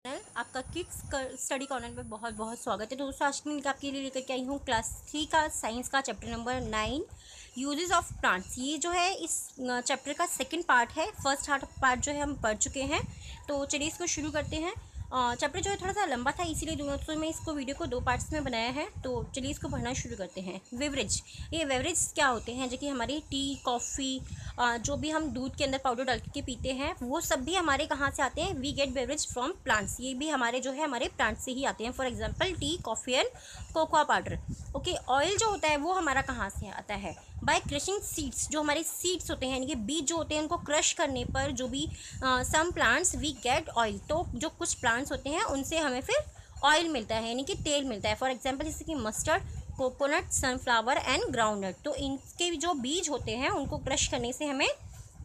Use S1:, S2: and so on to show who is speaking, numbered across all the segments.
S1: आपका kids study corner में बहुत बहुत स्वागत है। दोस्तों आज मैं आपके लिए लेकर के आई हूँ क्लास 3 का साइंस का chapter number 9 uses of plants. ये जो है इस चैप्टर का सेकंड पार्ट है। फर्स्ट पार्ट जो है हम पढ़ चुके हैं, तो चलिए इसको शुरू करते हैं। चैप्टर जो है थोड़ा सा लंबा था, इसीलिए दोस्तों मैं इसको वीडियो को 2 पार्ट्स में बनाया है। तो चलिए इसको पढ़ना शुरू करते हैं। बेवरेज, ये बेवरेज क्या होते हैं? जो कि हमारी टी, कॉफ़ी, जो भी हम दूध के अंदर पाउडर डाल के पीते हैं, वो सब भी हमारे कहाँ से आते हैं? We get beverage from plants. ये भी हमारे जो है हमारे प्लांट से ही आते हैं। For example tea, coffee and cocoa powder. Okay, oil जो होता है वो हमारा कहाँ से आता है? By crushing seeds. जो हमारे सीड्स होते हैं यानी कि बीज जो होते हैं, उनको क्रश करने पर जो भी some plants we get oil. तो जो कुछ प्लांट्स होते हैं उनसे हमें फिर ऑयल मिलता है यानी कि तेल मिलता है। फॉर एग्जांपल जैसे कि mustard, coconut, sunflower and groundnut. तो इनके जो बीज होते हैं उनको क्रश करने से हमें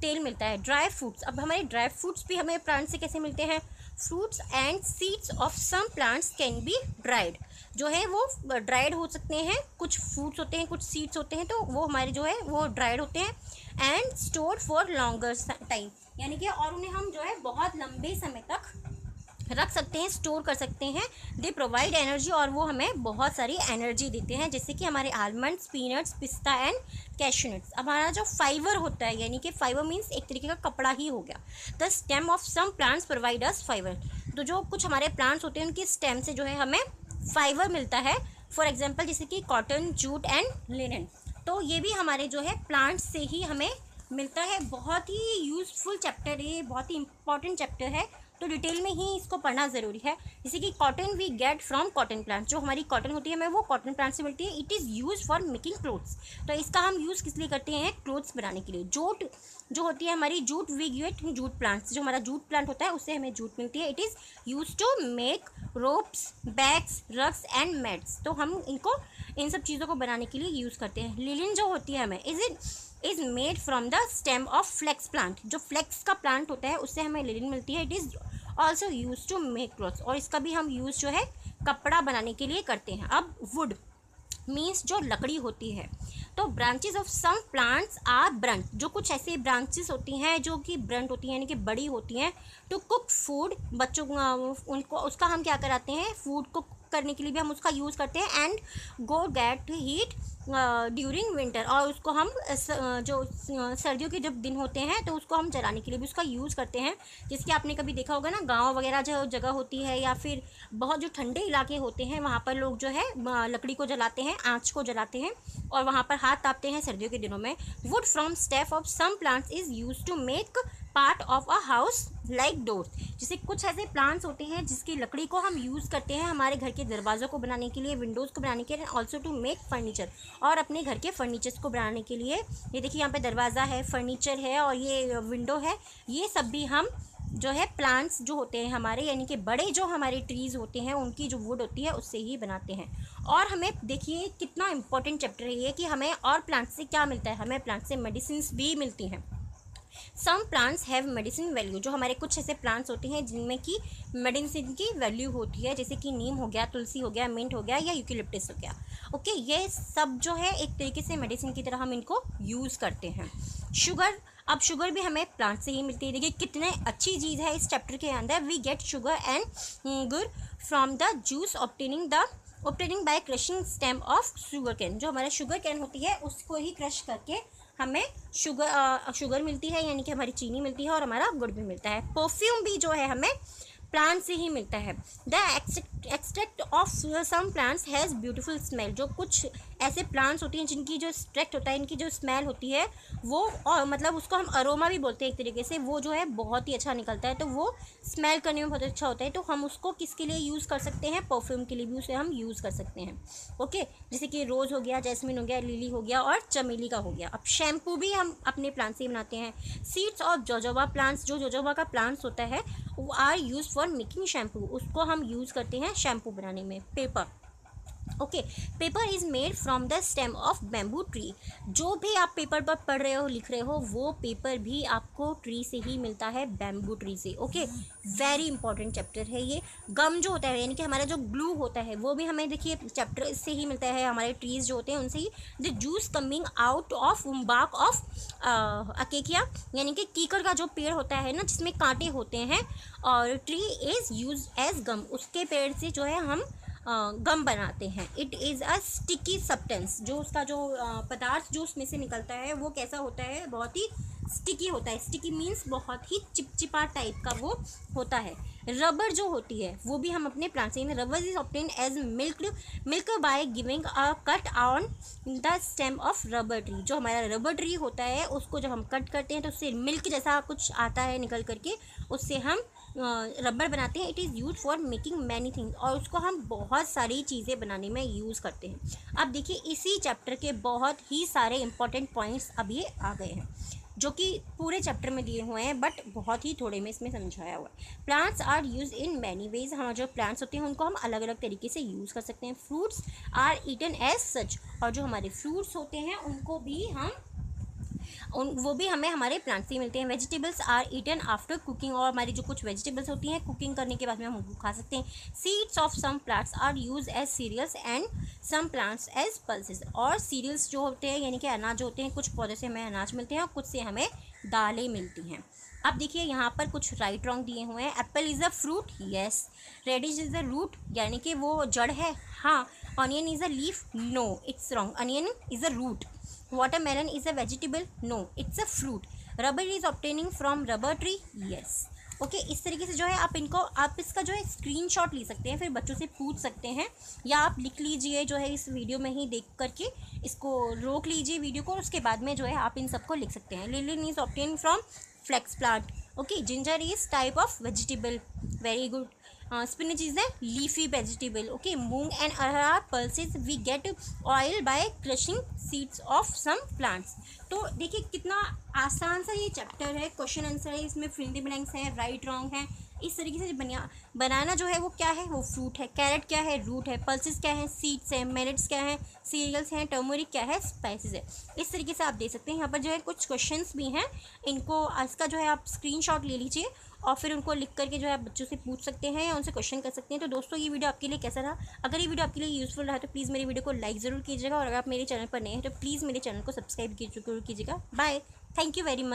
S1: तेल मिलता है। ड्राई फ्रूट्स, अब हमारे ड्राई फ्रूट्स भी हमें प्लांट से कैसे मिलते हैं? Fruits and seeds of some plants can be dried. जो है वो ड्राइड हो सकते हैं। कुछ फ्रूट्स होते हैं, कुछ सीड्स होते हैं, तो वो हमारे जो है वो ड्राइड होते हैं। And stored for longer time, यानी कि और उन्हें हम जो है बहुत लंबे समय तक रख सकते हैं, स्टोर कर सकते हैं। दे प्रोवाइड एनर्जी, और वो हमें बहुत सारी एनर्जी देते हैं, जैसे कि हमारे आलमंड्स, पीनट्स, पिस्ता एंड कैशनट्स। हमारा जो फाइबर होता है, यानी कि फाइबर मीन्स एक तरीके का कपड़ा ही हो गया। The stem of some plants provide us fibre. तो जो कुछ हमारे प्लांट्स होते हैं उनकी स्टेम से जो है हमें फाइबर मिलता है। फॉर एग्जाम्पल जैसे कि कॉटन, जूट एंड लिनन। तो ये भी हमारे जो है प्लांट्स से ही हमें मिलता है। बहुत ही यूजफुल चैप्टर है, बहुत ही इंपॉर्टेंट चैप्टर है, तो डिटेल में ही इसको पढ़ना ज़रूरी है। जैसे कि cotton we get from cotton plant. जो हमारी कॉटन होती है हमें वो कॉटन प्लांट से मिलती है। It is use for making clothes. तो इसका हम यूज़ किस लिए करते हैं? क्लोथ्स बनाने के लिए। जूट जो होती है हमारी, jute we get jute plants. जो हमारा जूट प्लांट होता है उससे हमें जूट मिलती है। It is use to make ropes, bags, rugs and mats. तो हम इनको इन सब चीज़ों को बनाने के लिए यूज़ करते हैं। लिनन जो होती है हमें is made from the stem of flax plant. जो फ्लेक्स का प्लांट होता है उससे हमें लिनन मिलती है। It is also use to make clothes, और इसका भी हम यूज़ जो है कपड़ा बनाने के लिए करते हैं। अब वुड मीन्स जो लकड़ी होती है। तो branches of some plants are burnt. जो कुछ ऐसे ब्रांचेस होती हैं जो कि ब्रंट होती हैं यानी कि बड़ी होती हैं, टू कुक फूड। बच्चों उनको उसका हम क्या कराते हैं? फूड कुक करने के लिए भी हम उसका यूज़ करते हैं। And go get heat during winter, और उसको हम जो सर्दियों के जब दिन होते हैं तो उसको हम जलाने के लिए भी उसका यूज़ करते हैं। जिसके आपने कभी देखा होगा ना, गांव वगैरह जो जगह होती है या फिर बहुत जो ठंडे इलाके होते हैं वहाँ पर लोग जो है लकड़ी को जलाते हैं, आँच को जलाते हैं, और वहाँ पर हाथ तापते हैं सर्दियों के दिनों में। Wood from step of some plants is use to make part of a house like door. जैसे कुछ ऐसे प्लांट्स होते हैं जिसकी लकड़ी को हम यूज़ करते हैं हमारे घर के दरवाज़ों को बनाने के लिए, विंडोज़ को बनाने के लिए, ऑल्सो टू मेक फर्नीचर, और अपने घर के फर्नीचर्स को बनाने के लिए। ये देखिए यहाँ पे दरवाज़ा है, फर्नीचर है, और ये विंडो है। ये सब भी हम जो है प्लांट्स जो होते हैं हमारे, यानी कि बड़े जो हमारे ट्रीज़ होते हैं उनकी जो वुड होती है उससे ही बनाते हैं। और हमें देखिए कितना इंपॉर्टेंट चैप्टर है ये, कि हमें और प्लांट से क्या मिलता है? हमें प्लांट से मेडिसिन भी मिलती हैं। Some plants have medicine value. जो हमारे कुछ ऐसे प्लांट्स होते हैं जिनमें की मेडिसिन की वैल्यू होती है, जैसे कि नीम हो गया, तुलसी हो गया, मिंट हो गया, या यूकेलिप्टस हो गया। ओके, ये सब जो है एक तरीके से मेडिसिन की तरह हम इनको यूज़ करते हैं। शुगर, अब शुगर भी हमें प्लांट से ही मिलती है। देखिए कितने अच्छी चीज़ है इस चैप्टर के अंदर। We get sugar and gur from the juice obtaining by crushing stem of sugar cane. जो हमारा शुगर कैन होती है उसको ही क्रश करके हमें शुगर मिलती है, यानी कि हमारी चीनी मिलती है, और हमारा गुड़ भी मिलता है। परफ्यूम भी जो है हमें प्लांट से ही मिलता है। The extract of some plants has beautiful smell. जो कुछ ऐसे प्लांट्स होती हैं जिनकी जो एक्सट्रैक्ट होता है, इनकी जो स्मेल होती है वो, और मतलब उसको हम अरोमा भी बोलते हैं एक तरीके से, वो जो है बहुत ही अच्छा निकलता है। तो वो स्मेल करने में बहुत अच्छा होता है। तो हम उसको किसके लिए यूज़ कर सकते हैं? परफ्यूम के लिए भी उसे हम यूज़ कर सकते हैं। ओके, जैसे कि रोज़ हो गया, जैस्मिन हो गया, लिली हो गया, और चमेली का हो गया। अब शैम्पू भी हम अपने प्लांट से ही बनाते हैं। Seeds of jojoba plants. जो जोजोबा का प्लांट्स होता है वो are use for making shampoo. उसको हम यूज़ करते हैं शैम्पू बनाने में। Paper, okay. Paper is made from the stem of bamboo tree. जो भी आप पेपर पर पढ़ रहे हो, लिख रहे हो, वो पेपर भी आपको ट्री से ही मिलता है, बैम्बू ट्री से। ओके, वेरी इंपॉर्टेंट चैप्टर है ये। गम जो होता है यानी कि हमारा जो ग्लू होता है वो भी हमें देखिए चैप्टर से ही मिलता है, हमारे ट्रीज जो होते हैं उनसे ही। The juice coming out of bark of acacia, यानी कि कीकर का जो पेड़ होता है ना जिसमें कांटे होते हैं, और ट्री इज़ यूज एज गम, उसके पेड़ से जो है हम गम बनाते हैं। It is a sticky substance, जो उसका जो पदार्थ जो उसमें से निकलता है वो कैसा होता है, बहुत ही स्टिकी होता है। स्टिकी मीन्स बहुत ही चिपचिपा टाइप का वो होता है। रबर जो होती है वो भी हम अपने प्लांट से, rubber is obtain as milk by giving a cut on the stem of rubber tree. जो हमारा रबर ट्री होता है उसको जब हम कट करते हैं तो उससे मिल्क जैसा कुछ आता है निकल करके, उससे हम रबर बनाते हैं। It is use for making many things, और उसको हम बहुत सारी चीज़ें बनाने में यूज़ करते हैं। अब देखिए इसी चैप्टर के बहुत ही सारे इंपॉर्टेंट पॉइंट्स अब ये आ गए हैं जो कि पूरे चैप्टर में दिए हुए हैं, बट बहुत ही थोड़े में इसमें समझाया हुआ है। Plants are use in many ways, हमारे जो प्लांट्स होते हैं उनको हम अलग अलग तरीके से यूज़ कर सकते हैं। Fruits are eaten as such, और जो हमारे फ्रूट्स होते हैं उनको भी हम वो भी हमें हमारे प्लांट से मिलते हैं। Vegetables are eaten after cooking, और हमारी जो कुछ वेजिटेबल्स होती हैं कुकिंग करने के बाद में हम उनको खा सकते हैं। Seeds of some plants are use as cereals and some plants as pulses, और सीरियल्स जो होते हैं यानी कि अनाज होते हैं, कुछ पौधे से हमें अनाज मिलते हैं और कुछ से हमें दालें मिलती हैं। अब देखिए यहाँ पर कुछ राइट रॉन्ग दिए हुए हैं। Apple is a fruit, yes. Radish is a root, यानी कि वो जड़ है, हाँ। Onion is a leaf, no, it's wrong, onion is a root. Watermelon is a vegetable, no, it's a fruit. Rubber is obtaining from rubber tree, yes. Okay, इस तरीके से जो है आप इसका जो है स्क्रीनशॉट ले सकते हैं, फिर बच्चों से पूछ सकते हैं, या आप लिख लीजिए जो है इस वीडियो में ही देख करके इसको रोक लीजिए वीडियो को, और उसके बाद में जो है आप इन सबको लिख सकते हैं। Linen is obtain from flax plant, okay. Ginger is type of vegetable, very good. Spinach is a leafy vegetable, okay. Moong and arhar pulses we get oil by crushing seeds of some plants। तो देखिए कितना आसान सा ये chapter है, question answer है, इसमें fill the blanks है, राइट रॉन्ग है। इस तरीके से बनाना जो है वो क्या है, वो फ्रूट है। कैरेट क्या है, रूट है। पल्सेस क्या है, सीड्स है। मिलेट्स क्या है, सीरियल्स हैं। टर्मरिक क्या है, स्पाइसेस है। इस तरीके से आप दे सकते हैं। यहाँ पर जो है कुछ क्वेश्चंस भी हैं, इनको इसका जो है आप स्क्रीनशॉट ले लीजिए और फिर उनको लिख करके जो है बच्चों से पूछ सकते हैं या उनसे क्वेश्चन कर सकते हैं। तो दोस्तों ये वीडियो आपके लिए कैसा रहा? अगर ये वीडियो आपके लिए यूज़फुल रहा तो प्लीज़ मेरी वीडियो को लाइक ज़रूर कीजिएगा, और अगर आप मेरे चैनल पर नए हैं तो प्लीज़ मेरे चैनल को सब्सक्राइब जरूर कीजिएगा। Bye, thank you very much.